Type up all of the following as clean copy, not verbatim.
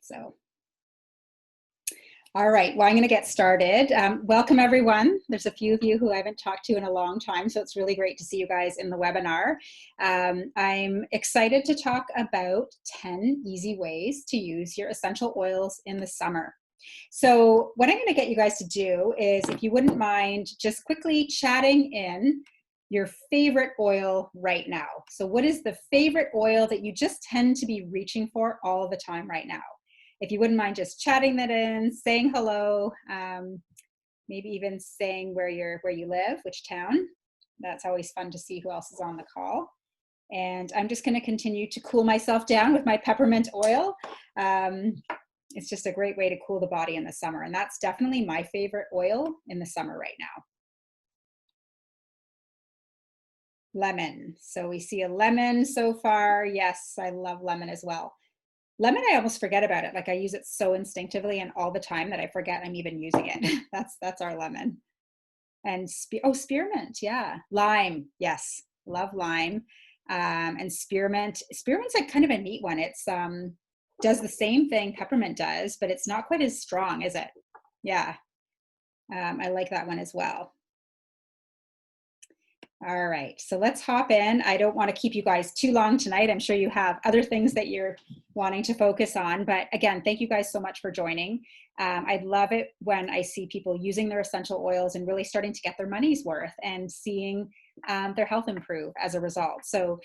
So, all right, well, I'm going to get started. Welcome, everyone. There's a few of you who I haven't talked to in a long time, so it's really great to see you guys in the webinar. I'm excited to talk about 10 easy ways to use your essential oils in the summer. So what I'm going to get you guys to do is, if you wouldn't mind, just quickly chatting in your favorite oil right now. So what is the favorite oil that you just tend to be reaching for all the time right now? If you wouldn't mind just chatting that in, saying hello, maybe even saying where you live, which town. That's always fun to see who else is on the call. And I'm just going to continue to cool myself down with my peppermint oil. It's just a great way to cool the body in the summer. And that's definitely my favorite oil in the summer right now. Lemon. So we see a lemon so far. Yes, I love lemon as well. Lemon, I almost forget about it. Like, I use it so instinctively and all the time that I forget I'm even using it. That's our lemon. And spearmint, yeah. Lime, yes, love lime. And spearmint. Spearmint's like kind of a neat one. It's does the same thing peppermint does, but it's not quite as strong, is it? Yeah, I like that one as well. All right, so let's hop in. I don't want to keep you guys too long tonight. I'm sure you have other things that you're wanting to focus on. But again, thank you guys so much for joining. I love it when I see people using their essential oils and really starting to get their money's worth and seeing their health improve as a result. So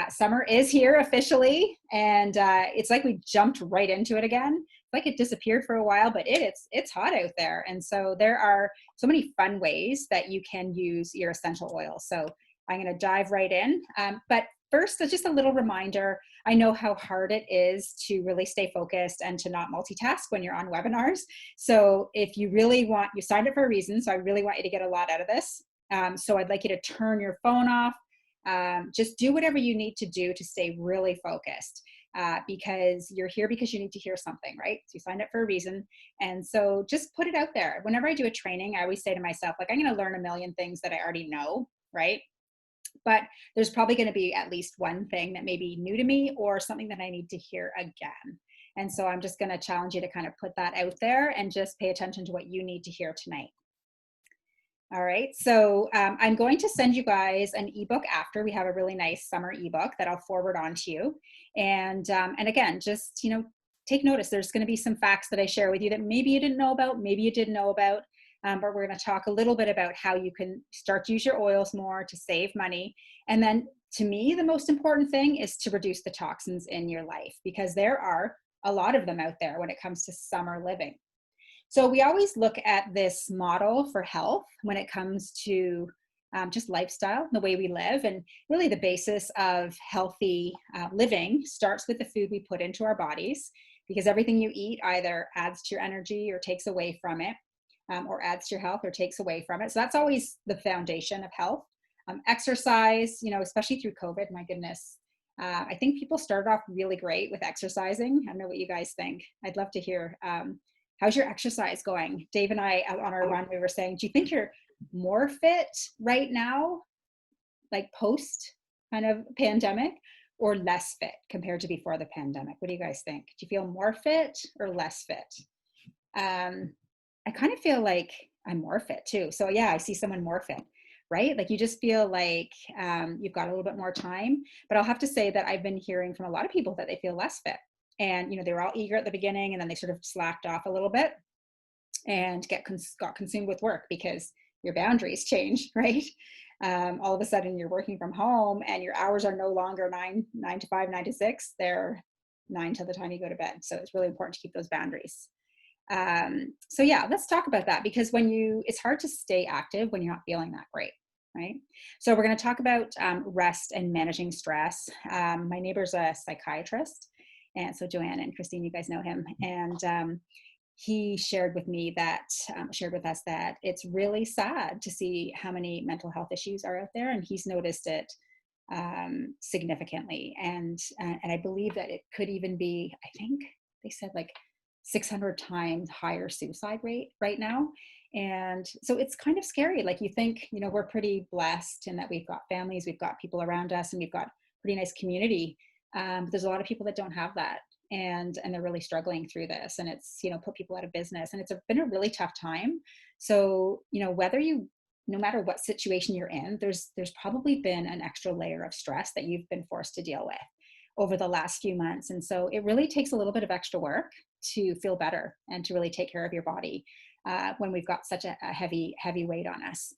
summer is here officially, and it's like we jumped right into it again. Like it disappeared for a while, but it's hot out there. And so there are so many fun ways that you can use your essential oil. So I'm going to dive right in. But first, just a little reminder. I know how hard it is to really stay focused and to not multitask when you're on webinars. So if you really want, you signed up for a reason. So I really want you to get a lot out of this. So I'd like you to turn your phone off. Just do whatever you need to do to stay really focused. Because you're here because you need to hear something, right? So you signed up for a reason. And so just put it out there. Whenever I do a training, I always say to myself, like, I'm going to learn a million things that I already know, right? But there's probably going to be at least one thing that may be new to me or something that I need to hear again. And so I'm just going to challenge you to kind of put that out there and just pay attention to what you need to hear tonight. All right, so I'm going to send you guys an ebook after. We have a really nice summer ebook that I'll forward on to you. And again, just, take notice. There's going to be some facts that I share with you that maybe you didn't know about, maybe you did know about, but we're going to talk a little bit about how you can start to use your oils more to save money. And then to me, the most important thing is to reduce the toxins in your life, because there are a lot of them out there when it comes to summer living. So we always look at this model for health when it comes to just lifestyle, the way we live, and really the basis of healthy living starts with the food we put into our bodies, because everything you eat either adds to your energy or takes away from it, or adds to your health or takes away from it. So that's always the foundation of health. Exercise, especially through COVID, my goodness. I think people started off really great with exercising. I don't know what you guys think. I'd love to hear. How's your exercise going? Dave and I on our run, we were saying, do you think you're more fit right now, like post kind of pandemic, or less fit compared to before the pandemic? What do you guys think? Do you feel more fit or less fit? I kind of feel like I'm more fit too. So yeah, I see someone more fit, right? Like you just feel like you've got a little bit more time. But I'll have to say that I've been hearing from a lot of people that they feel less fit. And, they were all eager at the beginning, and then they sort of slacked off a little bit and got consumed with work because your boundaries change, right? All of a sudden you're working from home and your hours are no longer 9 to 5, 9 to 6. They're 9 till the time you go to bed. So it's really important to keep those boundaries. So yeah, let's talk about that, because it's hard to stay active when you're not feeling that great. Right. So we're going to talk about rest and managing stress. My neighbor's a psychiatrist. And so Joanne and Christine, you guys know him. And he shared with us that it's really sad to see how many mental health issues are out there. And he's noticed it significantly. And I believe that it could even be, I think they said like 600 times higher suicide rate right now. And so it's kind of scary. Like you think, we're pretty blessed in that we've got families, we've got people around us, and we've got pretty nice community. But there's a lot of people that don't have that. and they're really struggling through this, and it's, you know, put people out of business, and been a really tough time. So, you know, no matter what situation you're in, there's probably been an extra layer of stress that you've been forced to deal with over the last few months. And so it really takes a little bit of extra work to feel better and to really take care of your body when we've got such a heavy weight on us.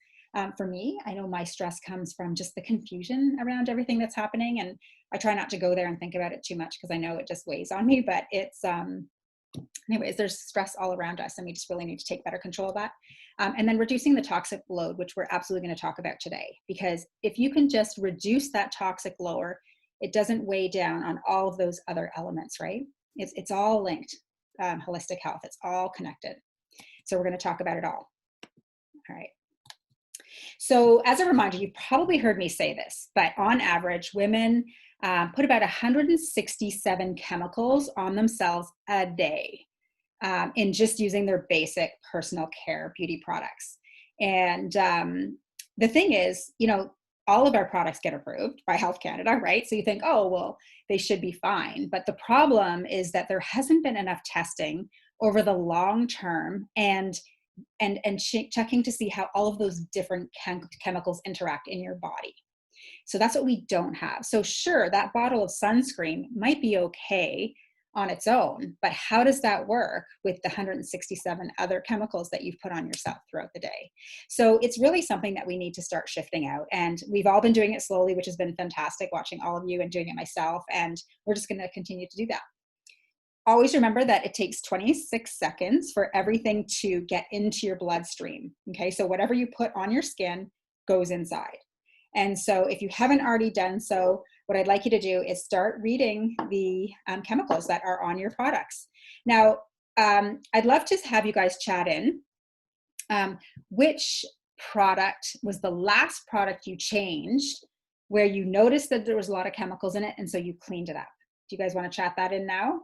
For me, I know my stress comes from just the confusion around everything that's happening. And I try not to go there and think about it too much because I know it just weighs on me, but it's, anyways, there's stress all around us, and we just really need to take better control of that. And then reducing the toxic load, which we're absolutely going to talk about today, because if you can just reduce that toxic load, it doesn't weigh down on all of those other elements, right? It's all linked. Holistic health, it's all connected. So we're going to talk about it all. All right. So as a reminder, you've probably heard me say this, but on average, women put about 167 chemicals on themselves a day in just using their basic personal care beauty products. And the thing is, you know, all of our products get approved by Health Canada, right? So you think, oh, well, they should be fine. But the problem is that there hasn't been enough testing over the long term and checking to see how all of those different chemicals interact in your body. So that's what we don't have. So sure, that bottle of sunscreen might be okay on its own, but how does that work with the 167 other chemicals that you've put on yourself throughout the day? So it's really something that we need to start shifting out. And we've all been doing it slowly, which has been fantastic, watching all of you and doing it myself. And we're just going to continue to do that. Always remember that it takes 26 seconds for everything to get into your bloodstream. Okay, so whatever you put on your skin goes inside. And so if you haven't already done so, what I'd like you to do is start reading the chemicals that are on your products. Now, I'd love to have you guys chat in. Which product was the last product you changed where you noticed that there was a lot of chemicals in it, and so you cleaned it up? Do you guys want to chat that in now?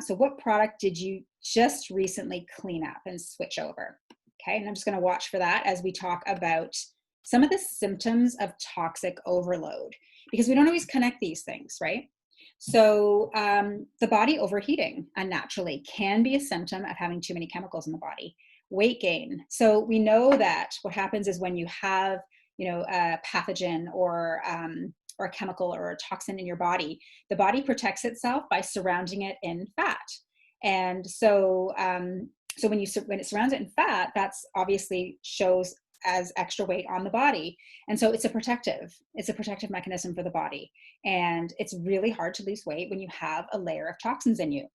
So what product did you just recently clean up and switch over? Okay, and I'm just going to watch for that as we talk about some of the symptoms of toxic overload, because we don't always connect these things, right? So the body overheating unnaturally can be a symptom of having too many chemicals in the body. Weight gain. So we know that what happens is when you have, you know, a pathogen or a chemical or a toxin in your body, the body protects itself by surrounding it in fat. And so, when it surrounds it in fat, that's obviously shows as extra weight on the body. And so it's a protective mechanism for the body. And it's really hard to lose weight when you have a layer of toxins in you.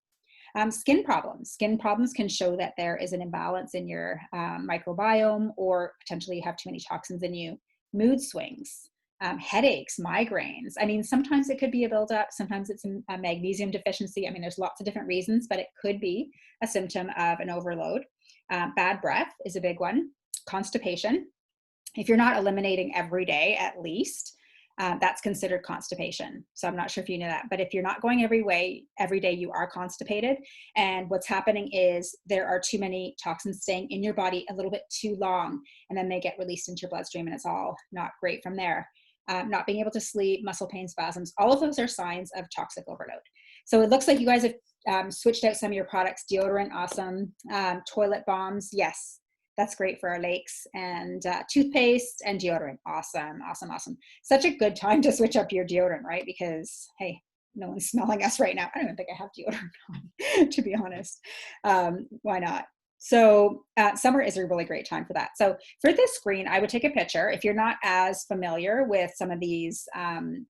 Skin problems can show that there is an imbalance in your microbiome, or potentially you have too many toxins in you. Mood swings, headaches, migraines. I mean, sometimes it could be a buildup, sometimes it's a magnesium deficiency. I mean, there's lots of different reasons, but it could be a symptom of an overload. Bad breath is a big one. Constipation. If you're not eliminating every day, at least, that's considered constipation. So I'm not sure if you know that, but if you're not going every day, you are constipated. And what's happening is there are too many toxins staying in your body a little bit too long, and then they get released into your bloodstream, and it's all not great from there. Not being able to sleep, muscle pain, spasms, all of those are signs of toxic overload. So it looks like you guys have switched out some of your products. Deodorant, awesome. Toilet bombs, yes. That's great for our lakes. And toothpaste and deodorant. Awesome. Such a good time to switch up your deodorant, right? Because, hey, no one's smelling us right now. I don't even think I have deodorant on, to be honest. Why not? So summer is a really great time for that. So for this screen, I would take a picture. If you're not as familiar with some of these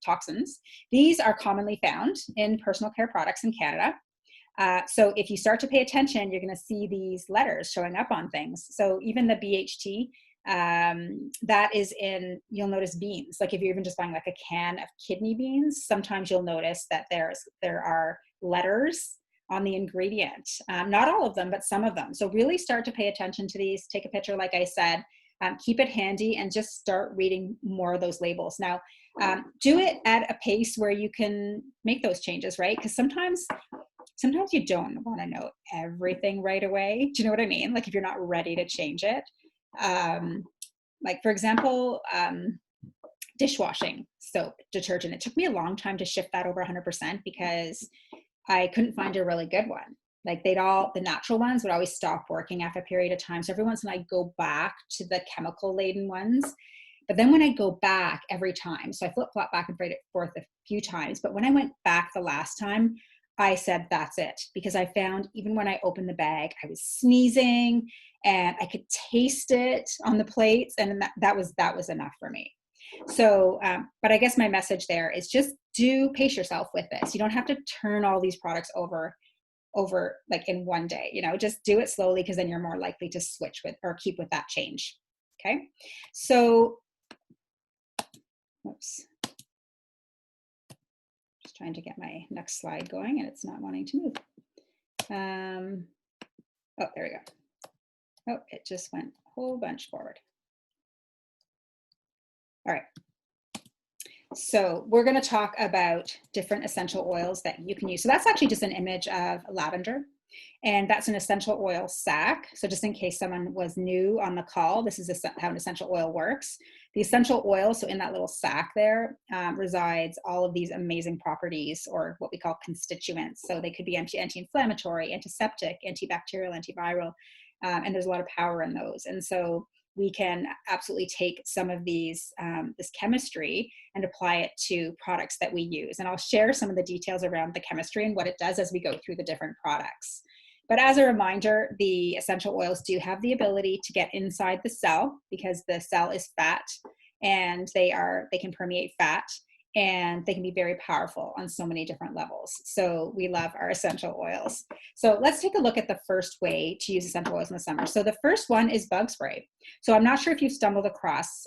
toxins, these are commonly found in personal care products in Canada. So if you start to pay attention, you're going to see these letters showing up on things. So even the BHT, that is in, you'll notice beans. Like if you're even just buying like a can of kidney beans, sometimes you'll notice that there are letters on the ingredient. Not all of them, but some of them. So really start to pay attention to these. Take a picture, like I said, keep it handy, and just start reading more of those labels. Now, do it at a pace where you can make those changes, right? Because sometimes you don't want to know everything right away. Do you know what I mean? Like if you're not ready to change it. Like for example, dishwashing soap, detergent. It took me a long time to shift that over 100% because I couldn't find a really good one. Like the natural ones would always stop working after a period of time. So every once in a while I'd go back to the chemical laden ones. But then when I go back every time, so I flip flop back and forth a few times, but when I went back the last time, I said, that's it. Because I found even when I opened the bag, I was sneezing and I could taste it on the plates. And that was enough for me. So, but I guess my message there is just pace yourself with this. You don't have to turn all these products over like in one day, just do it slowly, because then you're more likely to switch with or keep with that change. Okay. So, oops. Just trying to get my next slide going and it's not wanting to move. Oh, there we go. Oh, it just went a whole bunch forward. All right. So we're going to talk about different essential oils that you can use. So that's actually just an image of lavender, and that's an essential oil sac. So just in case someone was new on the call, this is how an essential oil works. The essential oil, so in that little sac there, resides all of these amazing properties, or what we call constituents. So they could be anti-inflammatory, antiseptic, antibacterial, antiviral, and there's a lot of power in those. And so we can absolutely take some of these, this chemistry, and apply it to products that we use. And I'll share some of the details around the chemistry and what it does as we go through the different products. But as a reminder, the essential oils do have the ability to get inside the cell, because the cell is fat, and they can permeate fat, and they can be very powerful on so many different levels. So we love our essential oils. So let's take a look at the first way to use essential oils in the summer. So the first one is bug spray. So I'm not sure if you've stumbled across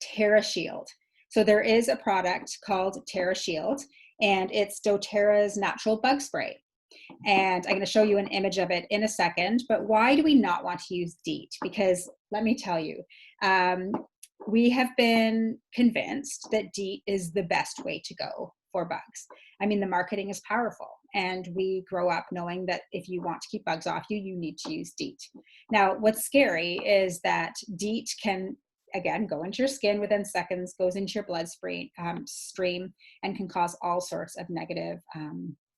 TerraShield. So there is a product called TerraShield, and it's doTERRA's natural bug spray. And I'm going to show you an image of it in a second. But why do we not want to use DEET? Because let me tell you, we have been convinced that DEET is the best way to go for bugs. I mean, the marketing is powerful, and we grow up knowing that if you want to keep bugs off you, you need to use DEET. Now, what's scary is that DEET can, again, go into your skin within seconds, goes into your bloodstream, and can cause all sorts of negative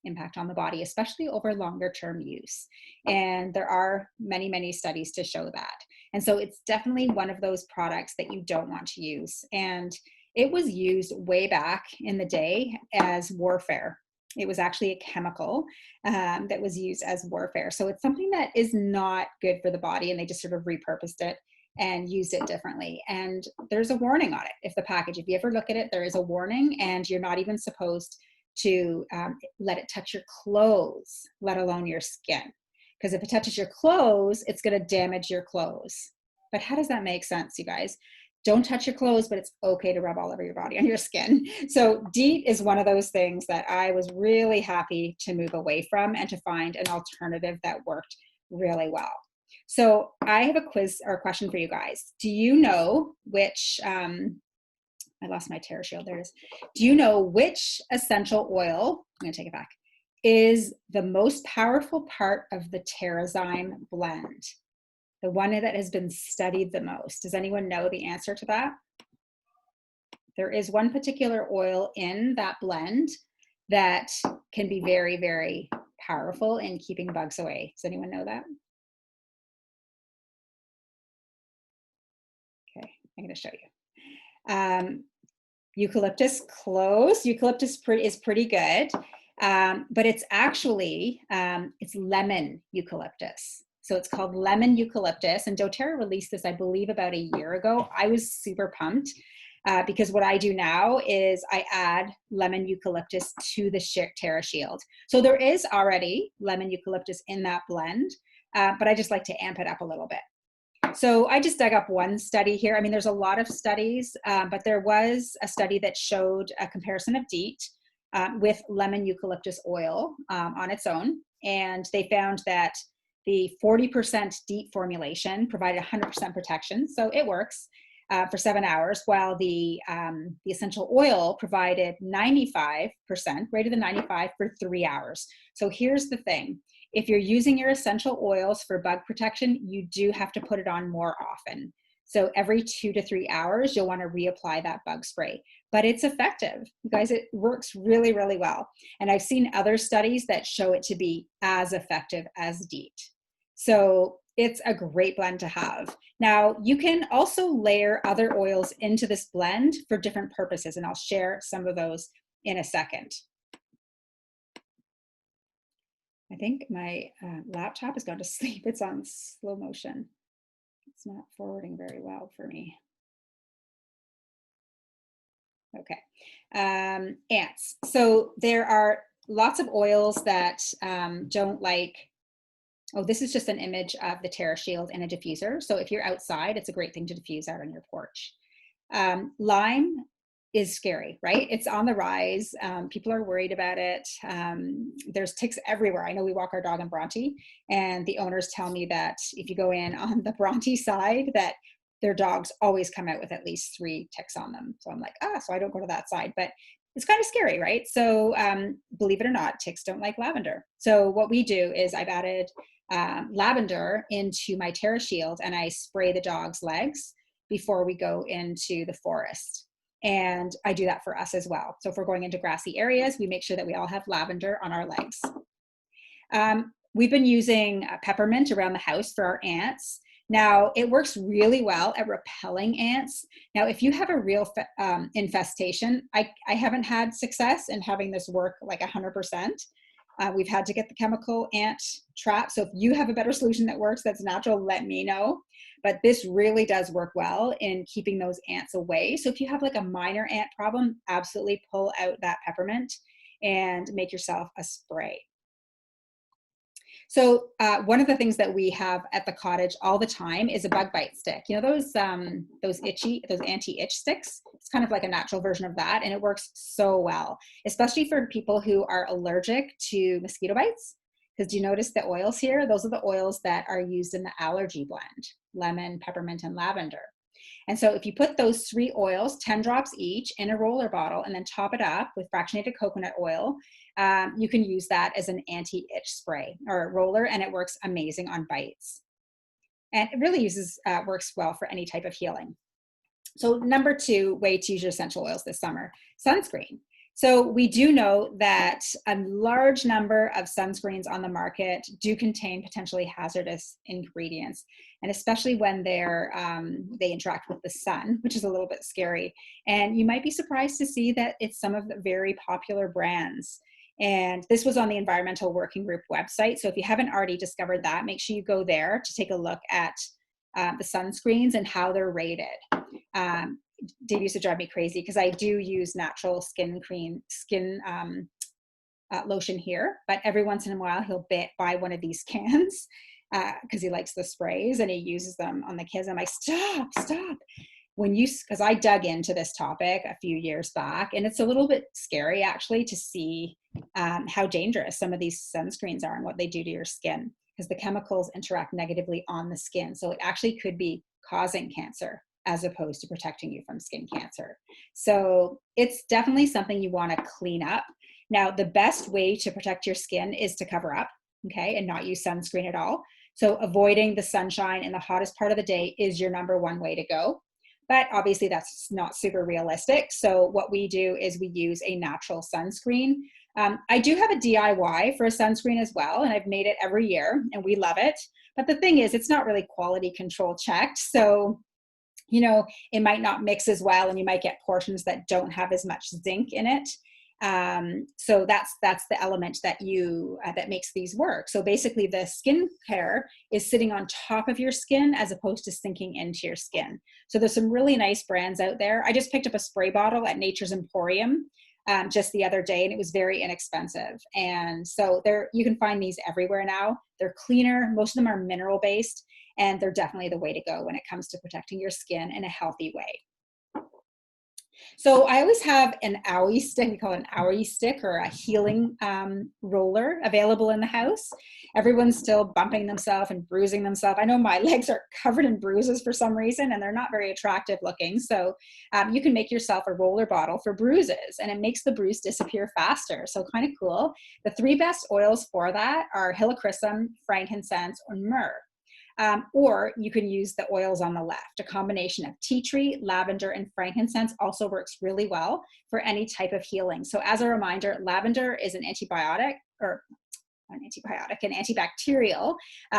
impact on the body, especially over longer term use. And there are many, many studies to show that. And so it's definitely one of those products that you don't want to use. And it was used way back in the day as warfare. It was actually a chemical that was used as warfare. So it's something that is not good for the body, and they just sort of repurposed it and used it differently. And there's a warning on it. If you ever look at it, there is a warning, and you're not even supposed to let it touch your clothes, let alone your skin. Because if it touches your clothes, it's going to damage your clothes. But how does that make sense, you guys? Don't touch your clothes, but it's okay to rub all over your body on your skin. So DEET is one of those things that I was really happy to move away from and to find an alternative that worked really well. So I have a quiz or a question for you guys. Do you know which, I lost my TerraShield, there it is. Do you know which essential oil, I'm going to take it back, is the most powerful part of the TerraZyme blend? The one that has been studied the most. Does anyone know the answer to that? There is one particular oil in that blend that can be very, very powerful in keeping bugs away. Does anyone know that? Okay, I'm going to show you. Eucalyptus, close. Eucalyptus is pretty good, but it's actually, it's lemon eucalyptus. So it's called lemon eucalyptus, and doTERRA released this, I believe, about a year ago. I was super pumped because what I do now is I add lemon eucalyptus to the TerraShield. So there is already lemon eucalyptus in that blend, but I just like to amp it up a little bit. So I just dug up one study here. I mean, there's a lot of studies, but there was a study that showed a comparison of DEET with lemon eucalyptus oil on its own. And they found that the 40% DEET formulation provided 100% protection. So it works for 7 hours, while the essential oil provided 95%, greater than 95 for 3 hours. So here's the thing. If you're using your essential oils for bug protection, you do have to put it on more often. So every 2 to 3 hours, you'll want to reapply that bug spray. But it's effective. You guys, it works really, really well. And I've seen other studies that show it to be as effective as DEET. So it's a great blend to have. Now, you can also layer other oils into this blend for different purposes, and I'll share some of those in a second. I think my laptop has gone to sleep. It's on slow motion. It's not forwarding very well for me. Okay. Ants. So there are lots of oils that don't like, oh, this is just an image of the Terra Shield in a diffuser. So if you're outside, it's a great thing to diffuse out on your porch. Lime is scary, right? It's on the rise. People are worried about it. There's ticks everywhere. I know we walk our dog in Bronte, and the owners tell me that if you go in on the Bronte side, that their dogs always come out with at least 3 ticks on them. So I'm like, so I don't go to that side, but it's kind of scary, right? So believe it or not, ticks don't like lavender. So what we do is I've added lavender into my Terra Shield, and I spray the dog's legs before we go into the forest. And I do that for us as well. So if we're going into grassy areas, we make sure that we all have lavender on our legs. We've been using peppermint around the house for our ants. Now, it works really well at repelling ants. Now, if you have a real infestation, I haven't had success in having this work like 100%. We've had to get the chemical ant trap. So if you have a better solution that works, that's natural, let me know. But this really does work well in keeping those ants away. So if you have like a minor ant problem, absolutely pull out that peppermint and make yourself a spray. So one of the things that we have at the cottage all the time is a bug bite stick. You know, those anti-itch sticks? It's kind of like a natural version of that, and it works so well, especially for people who are allergic to mosquito bites. Because do you notice the oils here? Those are the oils that are used in the allergy blend: lemon, peppermint, and lavender. And so if you put those 3 oils, 10 drops each, in a roller bottle, and then top it up with fractionated coconut oil, you can use that as an anti-itch spray or a roller, and it works amazing on bites. And it really works well for any type of healing. So number 2 way to use your essential oils this summer: sunscreen. So we do know that a large number of sunscreens on the market do contain potentially hazardous ingredients, and especially when they interact with the sun, which is a little bit scary. And you might be surprised to see that it's some of the very popular brands. And this was on the Environmental Working Group website. So if you haven't already discovered that, make sure you go there to take a look at the sunscreens and how they're rated. Dave used to drive me crazy because I do use Naturall skin lotion here, but every once in a while he'll buy one of these cans because he likes the sprays and he uses them on the kids. I'm like, stop. Because I dug into this topic a few years back, and it's a little bit scary actually to see how dangerous some of these sunscreens are and what they do to your skin, because the chemicals interact negatively on the skin. So it actually could be causing cancer as opposed to protecting you from skin cancer. So it's definitely something you want to clean up. Now, the best way to protect your skin is to cover up, okay, and not use sunscreen at all. So avoiding the sunshine in the hottest part of the day is your number 1 way to go. But obviously that's not super realistic. So what we do is we use a natural sunscreen. I do have a DIY for a sunscreen as well, and I've made it every year and we love it. But the thing is, it's not really quality control checked. So you know, it might not mix as well, and you might get portions that don't have as much zinc in it. So that's the element that that makes these work. So basically the skincare is sitting on top of your skin as opposed to sinking into your skin. So there's some really nice brands out there. I just picked up a spray bottle at Nature's Emporium just the other day, and it was very inexpensive. And so you can find these everywhere now. They're cleaner. Most of them are mineral based, and they're definitely the way to go when it comes to protecting your skin in a healthy way. So I always have an Owie stick. We call it an Owie stick, or a healing roller, available in the house. Everyone's still bumping themselves and bruising themselves. I know my legs are covered in bruises for some reason, and they're not very attractive looking. So you can make yourself a roller bottle for bruises, and it makes the bruise disappear faster. So kind of cool. The 3 best oils for that are helichrysum, frankincense, or myrrh. Or you can use the oils on the left. A combination of tea tree, lavender, and frankincense also works really well for any type of healing. So as a reminder, lavender is an antibiotic, or an antibacterial.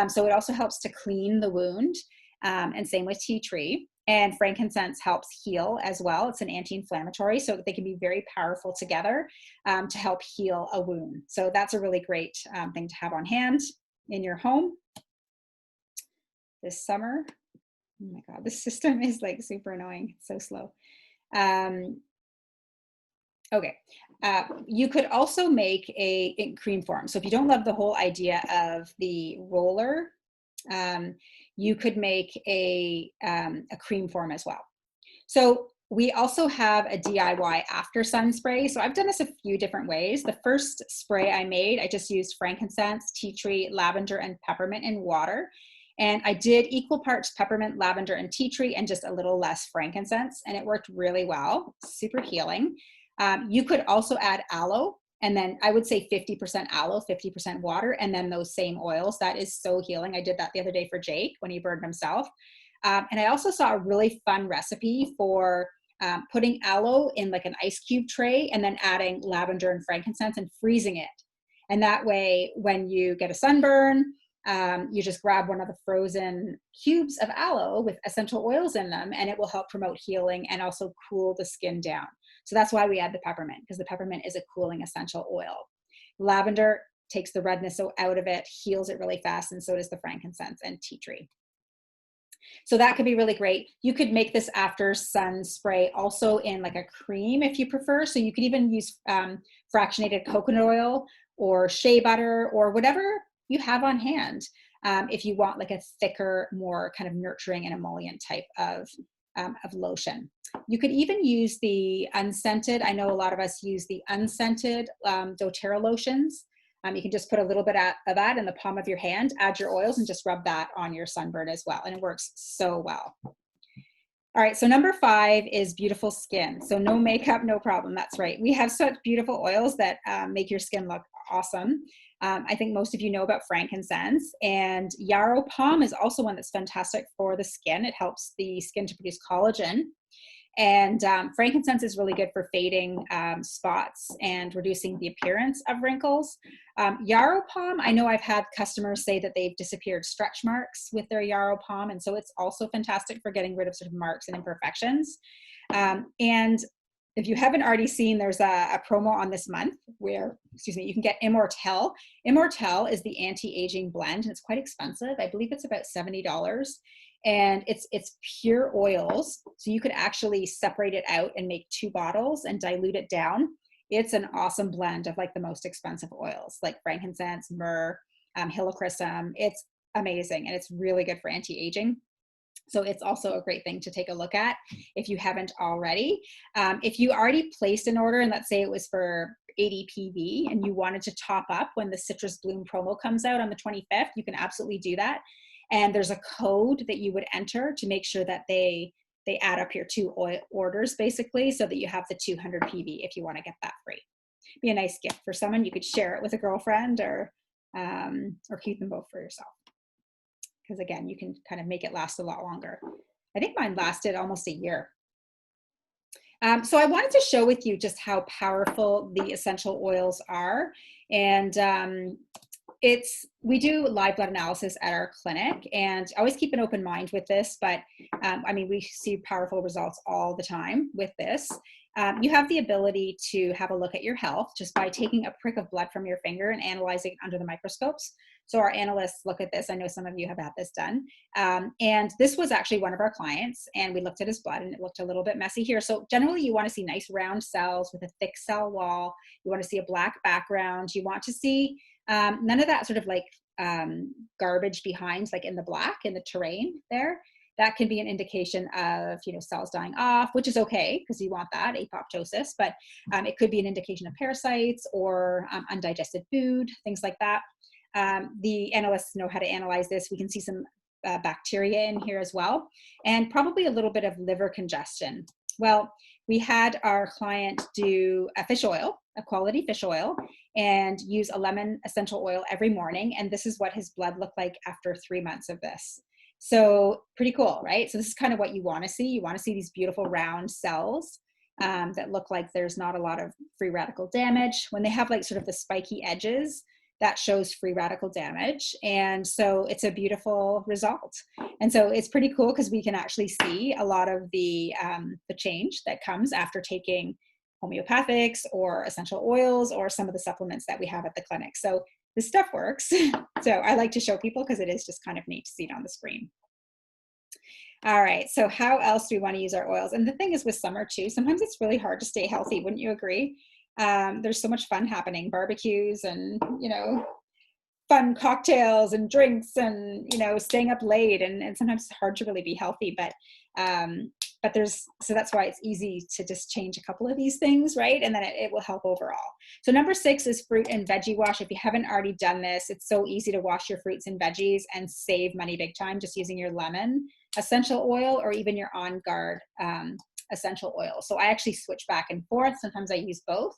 So it also helps to clean the wound, and same with tea tree. And frankincense helps heal as well. It's an anti-inflammatory, so they can be very powerful together to help heal a wound. So that's a really great thing to have on hand in your home this summer. Oh my God, this system is like super annoying. It's so slow. Okay, you could also make in cream form. So if you don't love the whole idea of the roller, you could make a cream form as well. So we also have a DIY after sun spray. So I've done this a few different ways. The first spray I made, I just used frankincense, tea tree, lavender, and peppermint in water. And I did equal parts peppermint, lavender, and tea tree, and just a little less frankincense. And it worked really well, super healing. You could also add aloe. And then I would say 50% aloe, 50% water, and then those same oils. That is so healing. I did that the other day for Jake when he burned himself. And I also saw a really fun recipe for putting aloe in like an ice cube tray and then adding lavender and frankincense and freezing it. And that way, when you get a sunburn, you just grab one of the frozen cubes of aloe with essential oils in them, and it will help promote healing and also cool the skin down. So that's why we add the peppermint, because the peppermint is a cooling essential oil. Lavender takes the redness out of it, heals it really fast, and so does the frankincense and tea tree. So that could be really great. You could make this after sun spray also in like a cream if you prefer. So you could even use fractionated coconut oil or shea butter or whatever you have on hand if you want like a thicker, more kind of nurturing and emollient type of lotion. You could even use the unscented. I know a lot of us use the unscented doTERRA lotions. You can just put a little bit of that in the palm of your hand, add your oils, and just rub that on your sunburn as well. And it works so well. All right, so number 5 is beautiful skin. So no makeup, no problem. That's right. We have such beautiful oils that make your skin look awesome. I think most of you know about frankincense, and yarrow palm is also one that's fantastic for the skin. It helps the skin to produce collagen. And frankincense is really good for fading spots and reducing the appearance of wrinkles. Yarrow palm, I know I've had customers say that they've disappeared stretch marks with their yarrow palm, and so it's also fantastic for getting rid of sort of marks and imperfections. And if you haven't already seen, there's a promo on this month where, you can get Immortelle. Immortelle is the anti-aging blend, and it's quite expensive. I believe it's about $70. And it's pure oils. So you could actually separate it out and make 2 bottles and dilute it down. It's an awesome blend of like the most expensive oils, like frankincense, myrrh, helichrysum. It's amazing. And it's really good for anti-aging. So it's also a great thing to take a look at if you haven't already. If you already placed an order, and let's say it was for 80 PV and you wanted to top up when the Citrus Bloom promo comes out on the 25th, you can absolutely do that. And there's a code that you would enter to make sure that they add up your 2 orders basically, so that you have the 200 PV if you want to get that free. Be a nice gift for someone. You could share it with a girlfriend or keep them both for yourself. Because again, you can kind of make it last a lot longer. I think mine lasted almost a year. So I wanted to show with you just how powerful the essential oils are. And we do live blood analysis at our clinic, and always keep an open mind with this, but I mean, we see powerful results all the time with this. You have the ability to have a look at your health just by taking a prick of blood from your finger and analyzing it under the microscopes. So our analysts look at this. I know some of you have had this done. And this was actually one of our clients, and we looked at his blood and it looked a little bit messy here. So generally you want to see nice round cells with a thick cell wall. You want to see a black background. You want to see none of that sort of like garbage behind, like in the black, in the terrain there. That can be an indication of, cells dying off, which is okay because you want that, apoptosis, but it could be an indication of parasites or undigested food, things like that. The analysts know how to analyze this. We can see some bacteria in here as well, and probably a little bit of liver congestion. Well, we had our client do a fish oil, a quality fish oil, and use a lemon essential oil every morning. And this is what his blood looked like after 3 months of this. So pretty cool, right? So this is kind of what you want to see. You want to see these beautiful round cells that look like there's not a lot of free radical damage. When they have like sort of the spiky edges, that shows free radical damage. And so it's a beautiful result. And so it's pretty cool because we can actually see a lot of the change that comes after taking homeopathics or essential oils or some of the supplements that we have at the clinic. So this stuff works. So I like to show people because it is just kind of neat to see it on the screen. All right, so how else do we want to use our oils? And the thing is with summer too, sometimes it's really hard to stay healthy, wouldn't you agree? There's so much fun happening, barbecues and, fun cocktails and drinks and, staying up late. And sometimes it's hard to really be healthy, but so that's why it's easy to just change a couple of these things, right? And then it will help overall. So number 6 is fruit and veggie wash. If you haven't already done this, it's so easy to wash your fruits and veggies and save money big time just using your lemon essential oil or even your On Guard essential oil. So I actually switch back and forth. Sometimes I use both.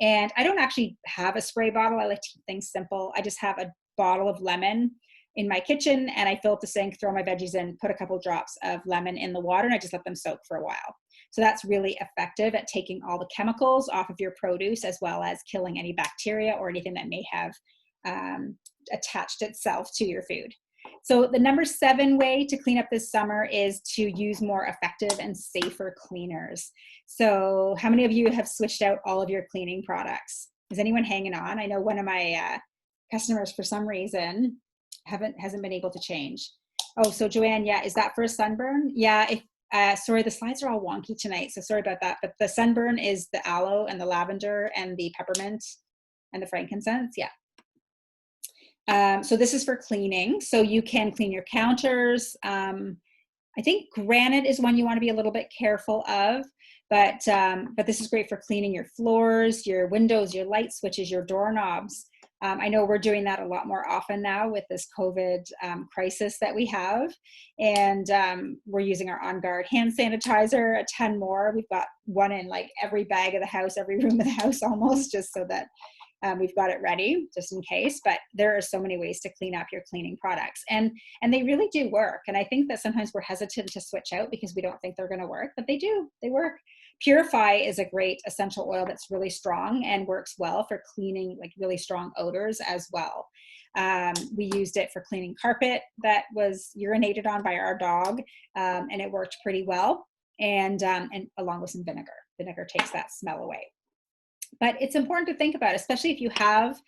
And I don't actually have a spray bottle. I like to keep things simple. I just have a bottle of lemon in my kitchen and I fill up the sink, throw my veggies in, put a couple drops of lemon in the water, and I just let them soak for a while. So that's really effective at taking all the chemicals off of your produce as well as killing any bacteria or anything that may have attached itself to your food. So the number 7 way to clean up this summer is to use more effective and safer cleaners. So how many of you have switched out all of your cleaning products? Is anyone hanging on? I know one of my customers, for some reason, hasn't been able to change. Oh, so Joanne, yeah, is that for a sunburn? Yeah, sorry, the slides are all wonky tonight, so sorry about that. But the sunburn is the aloe and the lavender and the peppermint and the frankincense, yeah. So this is for cleaning. So you can clean your counters. I think granite is one you want to be a little bit careful of, but this is great for cleaning your floors, your windows, your light switches, your doorknobs. I know we're doing that a lot more often now with this COVID crisis that we have. And we're using our On Guard hand sanitizer, a ton more. We've got one in like every bag of the house, every room of the house almost, just so that we've got it ready just in case. But there are so many ways to clean up your cleaning products. And they really do work. And I think that sometimes we're hesitant to switch out because we don't think they're going to work, but they do. They work. Purify is a great essential oil that's really strong and works well for cleaning like really strong odors as well. We used it for cleaning carpet that was urinated on by our dog, and it worked pretty well. And along with some vinegar. Vinegar takes that smell away. But it's important to think about, especially if you have,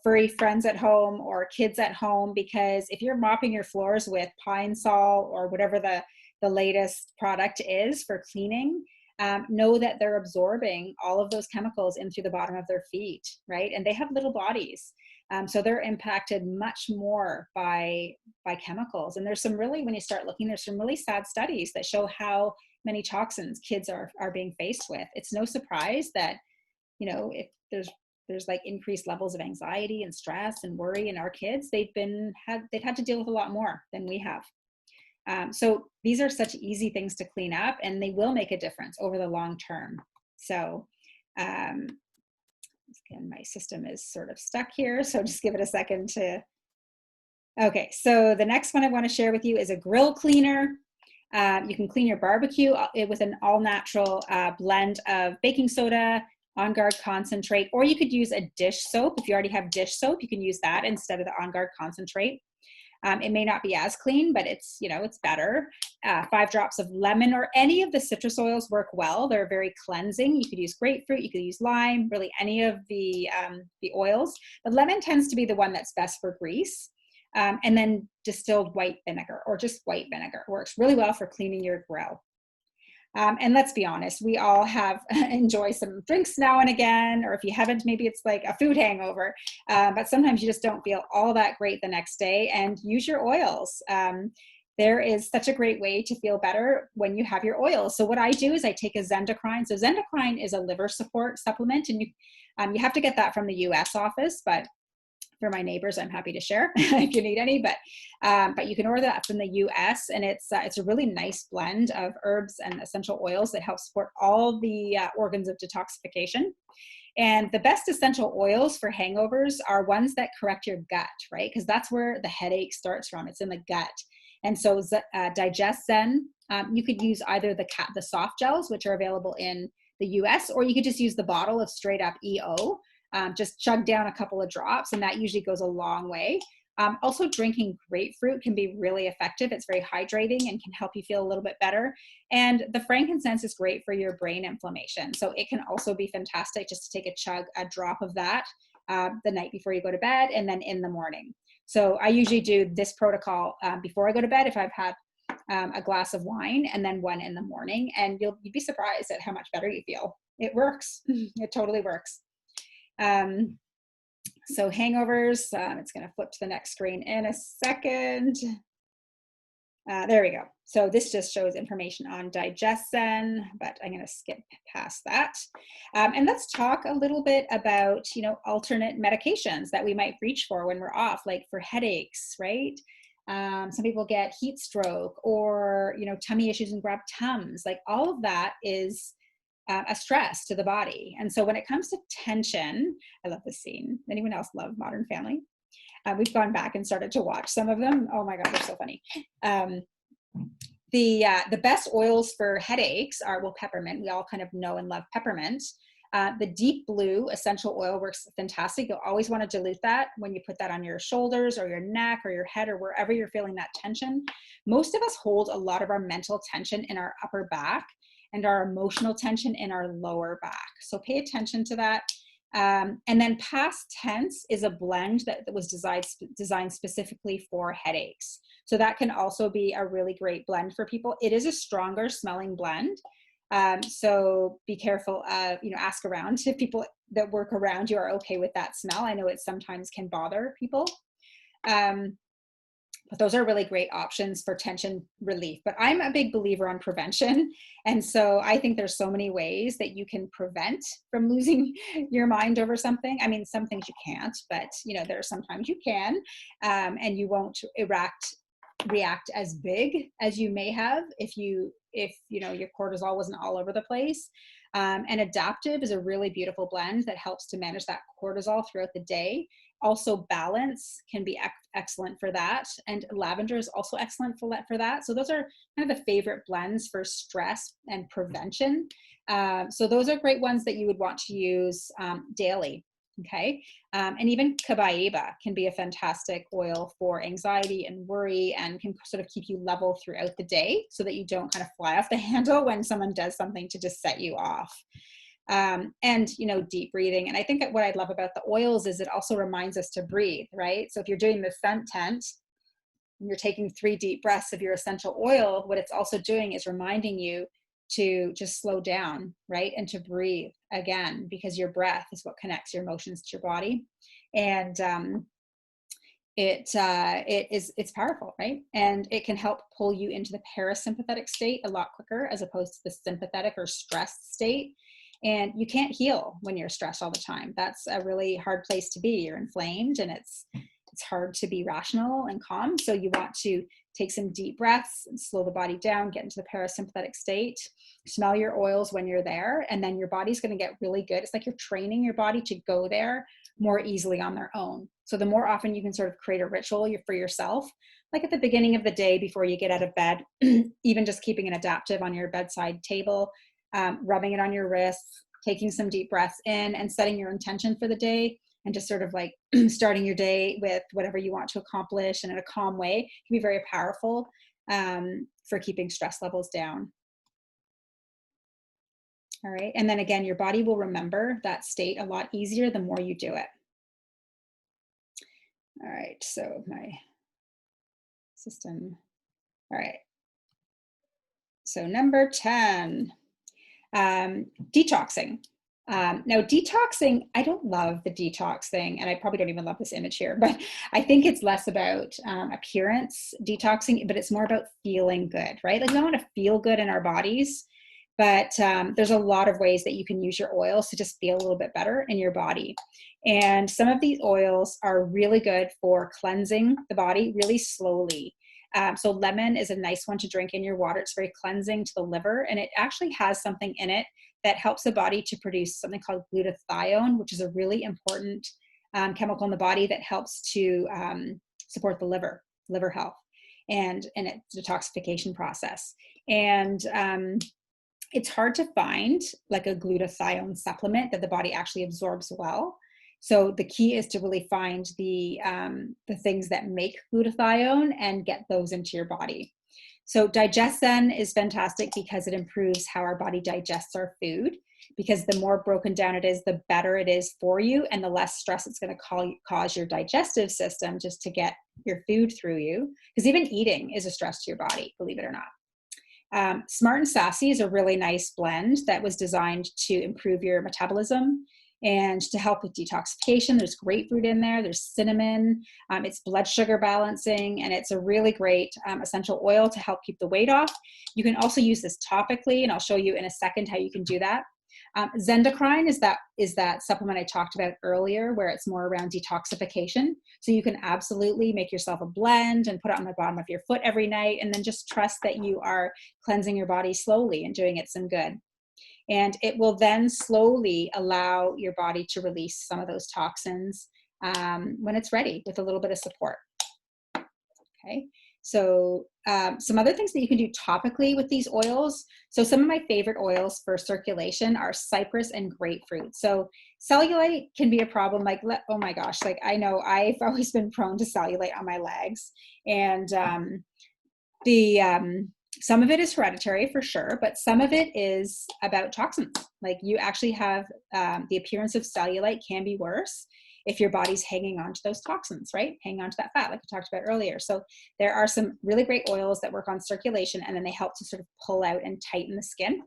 furry friends at home or kids at home, because if you're mopping your floors with Pine Sol or whatever the latest product is for cleaning, know that they're absorbing all of those chemicals in through the bottom of their feet, right? And they have little bodies. So they're impacted much more by chemicals. And there's some really, when you start looking, there's some really sad studies that show how many toxins kids are being faced with. It's no surprise that, if there's like increased levels of anxiety and stress and worry in our kids, they've had to deal with a lot more than we have. So these are such easy things to clean up, and they will make a difference over the long term. So again, my system is sort of stuck here, so just give it a second to. Okay, so the next one I want to share with you is a grill cleaner. You can clean your barbecue with an all-natural blend of baking soda, On Guard concentrate, or you could use a dish soap. If you already have dish soap, you can use that instead of the On Guard concentrate. It may not be as clean, but it's better. 5 drops of lemon or any of the citrus oils work well. They're very cleansing. You could use grapefruit, you could use lime, really any of the oils. But lemon tends to be the one that's best for grease. And then distilled white vinegar or just white vinegar works really well for cleaning your grill. And let's be honest, we all enjoy some drinks now and again, or if you haven't, maybe it's like a food hangover, but sometimes you just don't feel all that great the next day, and use your oils. There is such a great way to feel better when you have your oils. So what I do is I take a Zendocrine. So Zendocrine is a liver support supplement, and you have to get that from the US office, but for my neighbors, I'm happy to share if you need any, but you can order that from the US, and it's a really nice blend of herbs and essential oils that help support all the organs of detoxification. And the best essential oils for hangovers are ones that correct your gut, right? Because that's where the headache starts from. It's in the gut. And so Digest Zen, you could use either the soft gels, which are available in the US, or you could just use the bottle of straight up EO. Just chug down a couple of drops, and that usually goes a long way. Also, drinking grapefruit can be really effective. It's very hydrating and can help you feel a little bit better. And the frankincense is great for your brain inflammation. So it can also be fantastic just to take a drop of that the night before you go to bed, and then in the morning. So I usually do this protocol before I go to bed if I've had a glass of wine, and then one in the morning, and you'd be surprised at how much better you feel. It works. It totally works. So hangovers, it's going to flip to the next screen in a second. There we go. So this just shows information on Digest Zen, but I'm going to skip past that. And let's talk a little bit about, alternate medications that we might reach for when we're off, like for headaches, right? Some people get heat stroke or, tummy issues and grab tums. Like all of that is a stress to the body. And so when it comes to tension, I love this scene. Anyone else love Modern Family? We've gone back and started to watch some of them. Oh my God, they're so funny. The best oils for headaches are, peppermint. We all kind of know and love peppermint. The deep blue essential oil works fantastic. You'll always want to dilute that when you put that on your shoulders or your neck or your head or wherever you're feeling that tension. Most of us hold a lot of our mental tension in our upper back and our emotional tension in our lower back. So pay attention to that. And then past tense is a blend that was designed specifically for headaches. So that can also be a really great blend for people. It is a stronger smelling blend. So be careful, ask around if people that work around you are okay with that smell. I know it sometimes can bother people. But those are really great options for tension relief. But I'm a big believer on prevention. And so I think there's so many ways that you can prevent from losing your mind over something. I mean, some things you can't, but there are sometimes you can, and you won't react as big as you may have if your cortisol wasn't all over the place. And Adaptive is a really beautiful blend that helps to manage that cortisol throughout the day. Also, Balance can be excellent for that. And lavender is also excellent for that. So those are kind of the favorite blends for stress and prevention. So those are great ones that you would want to use daily. Okay. And even Copaiba can be a fantastic oil for anxiety and worry, and can sort of keep you level throughout the day so that you don't kind of fly off the handle when someone does something to just set you off. And deep breathing. And I think that what I love about the oils is it also reminds us to breathe, right? So if you're doing the scent tent and you're taking 3 deep breaths of your essential oil, what it's also doing is reminding you to just slow down, right? And to breathe again, because your breath is what connects your emotions to your body. And it's powerful, right? And it can help pull you into the parasympathetic state a lot quicker as opposed to the sympathetic or stressed state. And you can't heal when you're stressed all the time. That's a really hard place to be. You're inflamed, and it's hard to be rational and calm. So you want to take some deep breaths and slow the body down, get into the parasympathetic state, smell your oils when you're there, and then your body's going to get really good. It's like you're training your body to go there more easily on their own. So the more often you can sort of create a ritual for yourself, like at the beginning of the day before you get out of bed, even just keeping an Adaptive on your bedside table, rubbing it on your wrists, taking some deep breaths in, and setting your intention for the day, and just sort of like starting your day with whatever you want to accomplish and in a calm way can be very powerful for keeping stress levels down. All right. And then again, your body will remember that state a lot easier the more you do it. All right. So my system. All right. So number 10. Detoxing. Now detoxing, I don't love the detox thing, and I probably don't even love this image here, but I think it's less about appearance detoxing, but it's more about feeling good, right? Like we want to feel good in our bodies, but there's a lot of ways that you can use your oils to just feel a little bit better in your body. And some of these oils are really good for cleansing the body really slowly. So lemon is a nice one to drink in your water. It's very cleansing to the liver, and it actually has something in it that helps the body to produce something called glutathione, which is a really important chemical in the body that helps to support the liver health. and its detoxification process. And it's hard to find like a glutathione supplement that the body actually absorbs well. So the key is to really find the things that make glutathione and get those into your body. So DigestZen is fantastic because it improves how our body digests our food, because the more broken down it is, the better it is for you and the less stress it's going to cause your digestive system just to get your food through you. Because even eating is a stress to your body, believe it or not. Smart and Sassy is a really nice blend that was designed to improve your metabolism and to help with detoxification. There's grapefruit in there, there's cinnamon, it's blood sugar balancing, and it's a really great essential oil to help keep the weight off. You can also use this topically, and I'll show you in a second how you can do that. Zendocrine is that supplement I talked about earlier, where it's more around detoxification. So you can absolutely make yourself a blend and put it on the bottom of your foot every night, and then just trust that you are cleansing your body slowly and doing it some good. And it will then slowly allow your body to release some of those toxins when it's ready, with a little bit of support. Okay. So some other things that you can do topically with these oils. So some of my favorite oils for circulation are cypress and grapefruit. So cellulite can be a problem. Like, oh my gosh, like I know I've always been prone to cellulite on my legs, and some of it is hereditary for sure, but some of it is about toxins. Like you actually have the appearance of cellulite can be worse if your body's hanging on to those toxins, right? Hanging on to that fat, like we talked about earlier. So there are some really great oils that work on circulation, and then they help to sort of pull out and tighten the skin.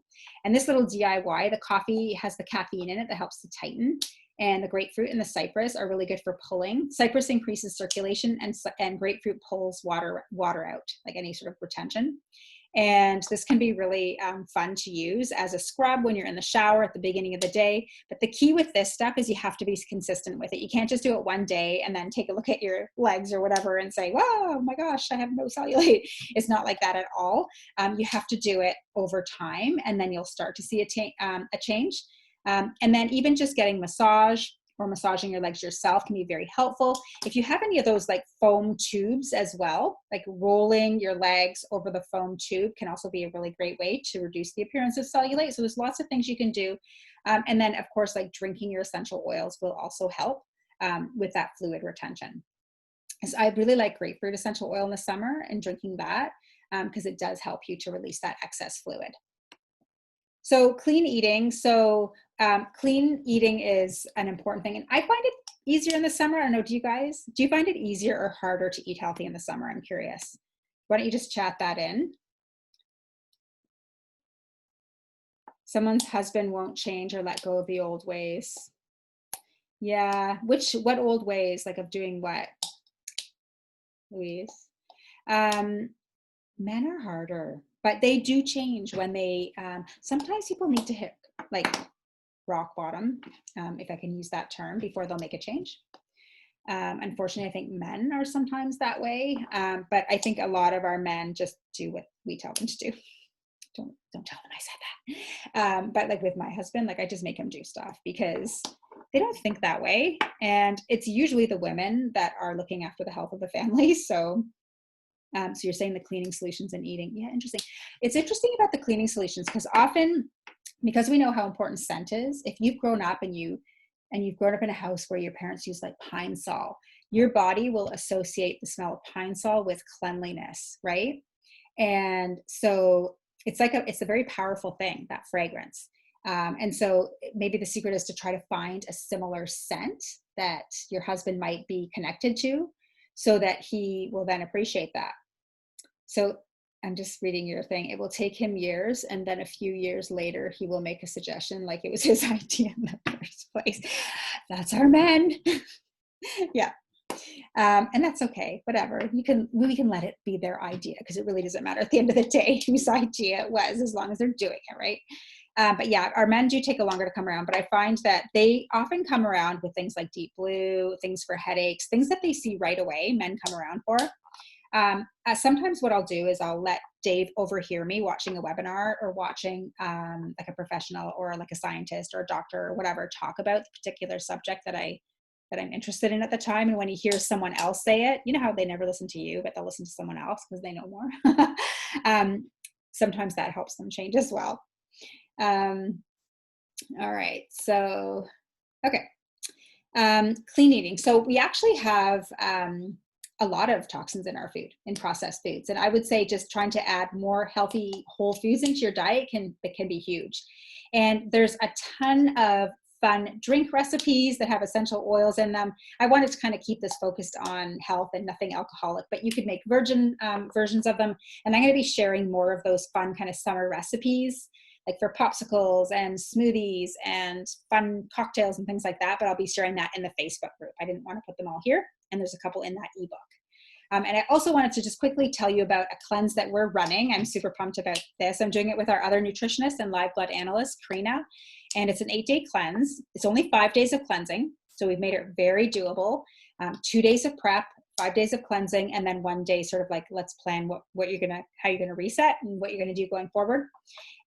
And this little DIY, the coffee has the caffeine in it that helps to tighten. And the grapefruit and the cypress are really good for pulling. Cypress increases circulation, and grapefruit pulls water out, like any sort of retention. And this can be really fun to use as a scrub when you're in the shower at the beginning of the day. But the key with this stuff is you have to be consistent with it. You can't just do it one day and then take a look at your legs or whatever and say, "Whoa, oh my gosh, I have no cellulite." It's not like that at all. You have to do it over time, and then you'll start to see a change. And then even just getting massage or massaging your legs yourself can be very helpful. If you have any of those like foam tubes as well, like rolling your legs over the foam tube can also be a really great way to reduce the appearance of cellulite. So there's lots of things you can do. And then of course, like drinking your essential oils will also help with that fluid retention. So I really like grapefruit essential oil in the summer and drinking that because it does help you to release that excess fluid. So clean eating. So clean eating is an important thing. And I find it easier in the summer. I don't know, do you find it easier or harder to eat healthy in the summer? I'm curious. Why don't you just chat that in? Someone's husband won't change or let go of the old ways. Yeah, what old ways? Like of doing what, Louise? Men are harder, but they do change when they, sometimes people need to hit like rock bottom, if I can use that term, before they'll make a change. Unfortunately, I think men are sometimes that way, but I think a lot of our men just do what we tell them to do. Don't tell them I said that. But like with my husband, like I just make him do stuff because they don't think that way. And it's usually the women that are looking after the health of the family. So you're saying the cleaning solutions and eating. Yeah, interesting. It's interesting about the cleaning solutions because often, because we know how important scent is, if you've grown up and you've grown up in a house where your parents use like pine sol, your body will associate the smell of pine sol with cleanliness, right? And so it's a very powerful thing, that fragrance. And so maybe the secret is to try to find a similar scent that your husband might be connected to so that he will then appreciate that. So I'm just reading your thing. It will take him years, and then a few years later, he will make a suggestion like it was his idea in the first place. That's our men. Yeah. And that's okay, whatever. We can let it be their idea because it really doesn't matter at the end of the day whose idea it was, as long as they're doing it, right? But yeah, our men do take a longer to come around, but I find that they often come around with things like deep blue, things for headaches, things that they see right away, men come around for. Sometimes what I'll do is I'll let Dave overhear me watching a webinar or watching like a professional or like a scientist or a doctor or whatever talk about the particular subject that I that I'm interested in at the time. And when you hear someone else say it, you know how they never listen to you, but they'll listen to someone else because they know more. Sometimes that helps them change as well. All right, so, okay. Clean eating. So we actually have a lot of toxins in our food, in processed foods. And I would say just trying to add more healthy whole foods into your diet can be huge. And there's a ton of fun drink recipes that have essential oils in them. I wanted to kind of keep this focused on health and nothing alcoholic, but you could make virgin versions of them. And I'm going to be sharing more of those fun kind of summer recipes, like for popsicles and smoothies and fun cocktails and things like that. But I'll be sharing that in the Facebook group. I didn't want to put them all here. And there's a couple in that ebook. And I also wanted to just quickly tell you about a cleanse that we're running. I'm super pumped about this. I'm doing it with our other nutritionist and live blood analyst, Karina. And it's an 8-day cleanse. It's only 5 days of cleansing. So we've made it very doable. 2 days of prep, 5 days of cleansing, and then 1 day sort of like, let's plan how you're gonna reset and what you're gonna do going forward.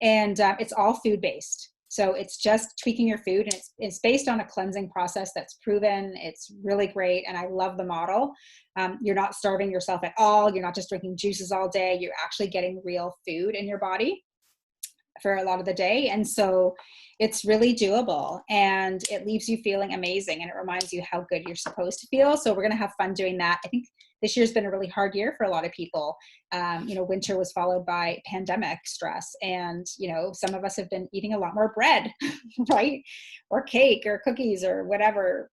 And it's all food-based. So it's just tweaking your food, and it's based on a cleansing process that's proven. It's really great, and I love the model. You're not starving yourself at all. You're not just drinking juices all day. You're actually getting real food in your body for a lot of the day. And so it's really doable, and it leaves you feeling amazing, and it reminds you how good you're supposed to feel. So we're going to have fun doing that. I think this year's been a really hard year for a lot of people. Winter was followed by pandemic stress, and some of us have been eating a lot more bread, right? Or cake or cookies or whatever,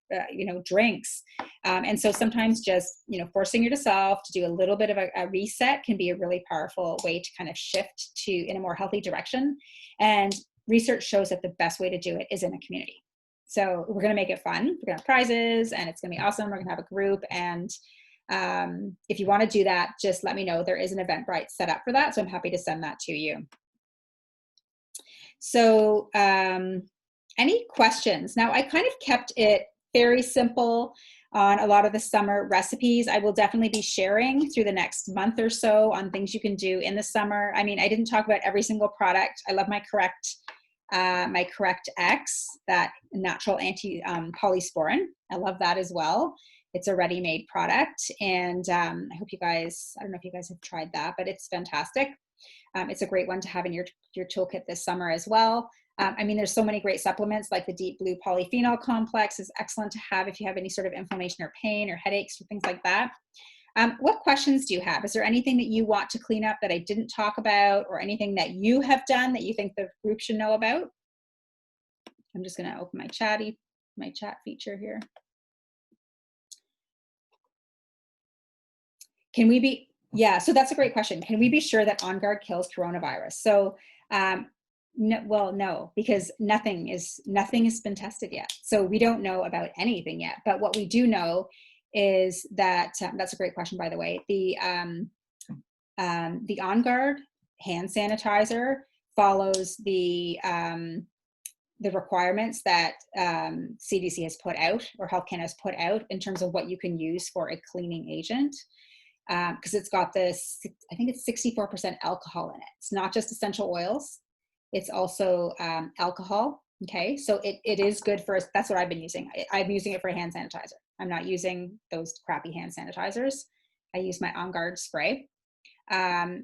drinks. And so sometimes just, forcing yourself to do a little bit of a reset can be a really powerful way to kind of shift in a more healthy direction. And research shows that the best way to do it is in a community. So we're going to make it fun. We're going to have prizes, and it's going to be awesome. We're going to have a group. And if you want to do that, just let me know. There is an Eventbrite set up for that. So I'm happy to send that to you. So any questions? Now, I kind of kept it very simple on a lot of the summer recipes. I will definitely be sharing through the next month or so on things you can do in the summer. I mean, I didn't talk about every single product. I love my Correct X, that natural anti-polysporin. I love that as well. It's a ready-made product, and I hope you guys, I don't know if you guys have tried that, but it's fantastic. It's a great one to have in your toolkit this summer as well. There's so many great supplements, like the Deep Blue Polyphenol Complex is excellent to have if you have any sort of inflammation or pain or headaches or things like that. What questions do you have? Is there anything that you want to clean up that I didn't talk about, or anything that you have done that you think the group should know about? I'm just going to open my chat feature here. So that's a great question. Can we be sure that On Guard kills coronavirus? So, no, because nothing has been tested yet. So we don't know about anything yet. But what we do know is that, that's a great question, by the way. The On Guard hand sanitizer follows the requirements that CDC has put out, or Health Canada has put out, in terms of what you can use for a cleaning agent. Because it's got this, I think it's 64% alcohol in it. It's not just essential oils. It's also alcohol. Okay, so it is good for, that's what I've been using. I'm using it for a hand sanitizer. I'm not using those crappy hand sanitizers. I use my On Guard spray. There's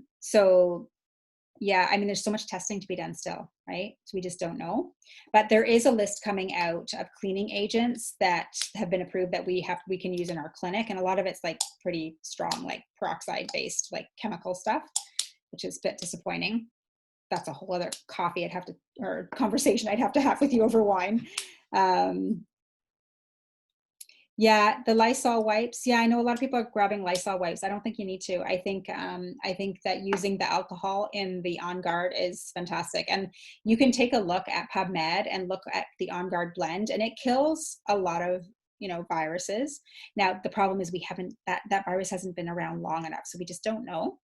so much testing to be done still, right? So we just don't know. But there is a list coming out of cleaning agents that have been approved that we can use in our clinic. And a lot of it's like pretty strong, like peroxide based, like chemical stuff, which is a bit disappointing. That's a whole other conversation I'd have to have with you over wine. The Lysol wipes. Yeah, I know a lot of people are grabbing Lysol wipes. I don't think you need to. I think that using the alcohol in the On Guard is fantastic. And you can take a look at PubMed and look at the On Guard blend, and it kills a lot of viruses. Now the problem is that virus hasn't been around long enough, so we just don't know.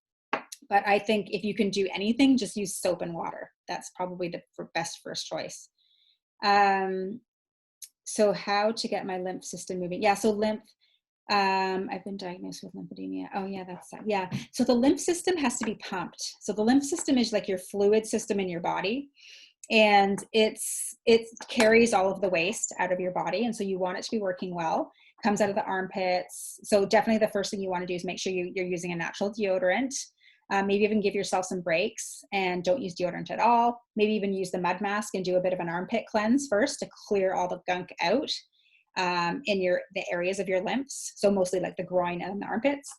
But I think if you can do anything, just use soap and water. That's probably the best first choice. So how to get my lymph system moving? Yeah, so I've been diagnosed with lymphedema. Oh yeah, yeah. So the lymph system has to be pumped. So the lymph system is like your fluid system in your body. And it carries all of the waste out of your body. And so you want it to be working well. Comes out of the armpits. So definitely the first thing you want to do is make sure you're using a natural deodorant. Maybe even give yourself some breaks and don't use deodorant at all. Maybe even use the mud mask and do a bit of an armpit cleanse first to clear all the gunk out in the areas of your lymphs. So mostly like the groin and the armpits.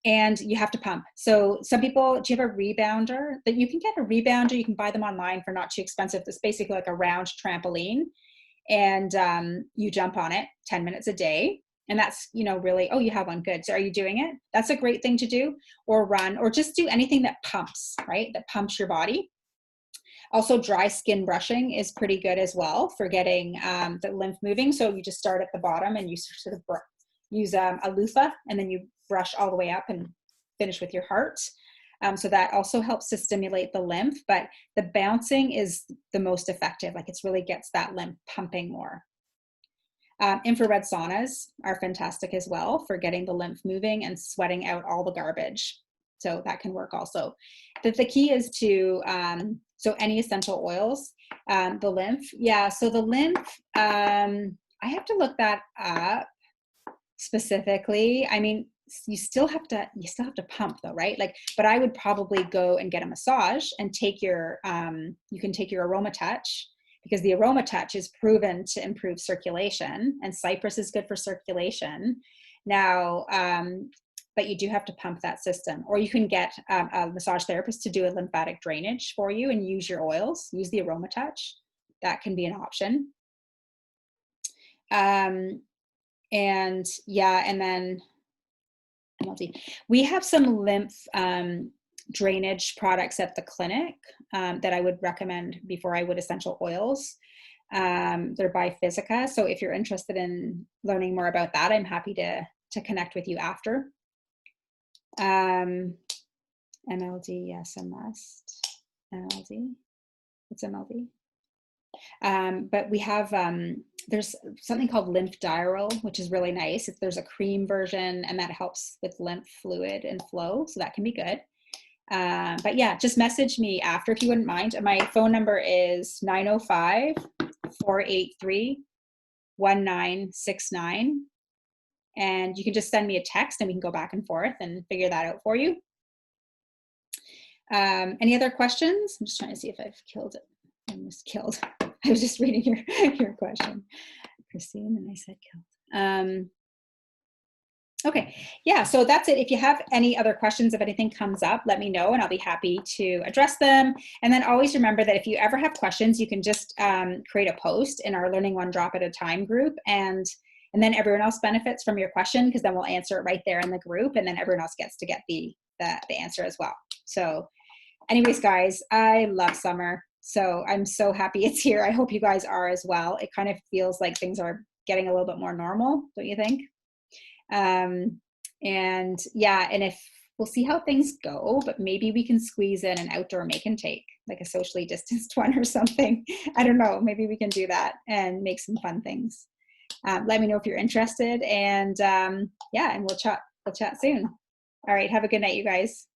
And you have to pump. So some people, do you have a rebounder? That you can get a rebounder. You can buy them online for not too expensive. It's basically like a round trampoline, and you jump on it 10 minutes a day. And that's, really, oh, you have one, good. So are you doing it? That's a great thing to do, or run, or just do anything that pumps, right? That pumps your body. Also, dry skin brushing is pretty good as well for getting the lymph moving. So you just start at the bottom and you sort of use a loofah, and then you brush all the way up and finish with your heart. So that also helps to stimulate the lymph, but the bouncing is the most effective. Like it really gets that lymph pumping more. Infrared saunas are fantastic as well for getting the lymph moving and sweating out all the garbage. So that can work also. The key is to, so any essential oils, the lymph. Yeah, so the lymph, I have to look that up specifically. I mean, you still have to pump though, right? Like, but I would probably go and get a massage and take your, you can take your aroma touch, because the aroma touch is proven to improve circulation, and cypress is good for circulation. Now, but you do have to pump that system, or you can get a massage therapist to do a lymphatic drainage for you and use your oils, use the aroma touch. That can be an option. And yeah, and then we have some lymph drainage products at the clinic that I would recommend before I would essential oils. They're by Physica. So if you're interested in learning more about that, I'm happy to connect with you after. MLD, yes, a must. MLD, what's MLD? But we have, there's something called lymph Naturall, which is really nice. There's a cream version, and that helps with lymph fluid and flow. So that can be good. But yeah, just message me after if you wouldn't mind. My phone number is 905-483-1969. And you can just send me a text and we can go back and forth and figure that out for you. Any other questions? I'm just trying to see if I've killed it. I almost killed. I was just reading your question, Christine, and I said killed. Okay, yeah, so that's it. If you have any other questions, if anything comes up, let me know and I'll be happy to address them. And then always remember that if you ever have questions, you can just create a post in our Learning One Drop at a Time group, and then everyone else benefits from your question, because then we'll answer it right there in the group, and then everyone else gets to get the answer as well. So anyways, guys, I love summer. So I'm so happy it's here. I hope you guys are as well. It kind of feels like things are getting a little bit more normal, don't you think? And yeah, and if we'll see how things go, but maybe we can squeeze in an outdoor make and take, like a socially distanced one or something. I don't know. Maybe we can do that and make some fun things. Let me know if you're interested, and yeah, and we'll chat soon. All right. Have a good night, you guys.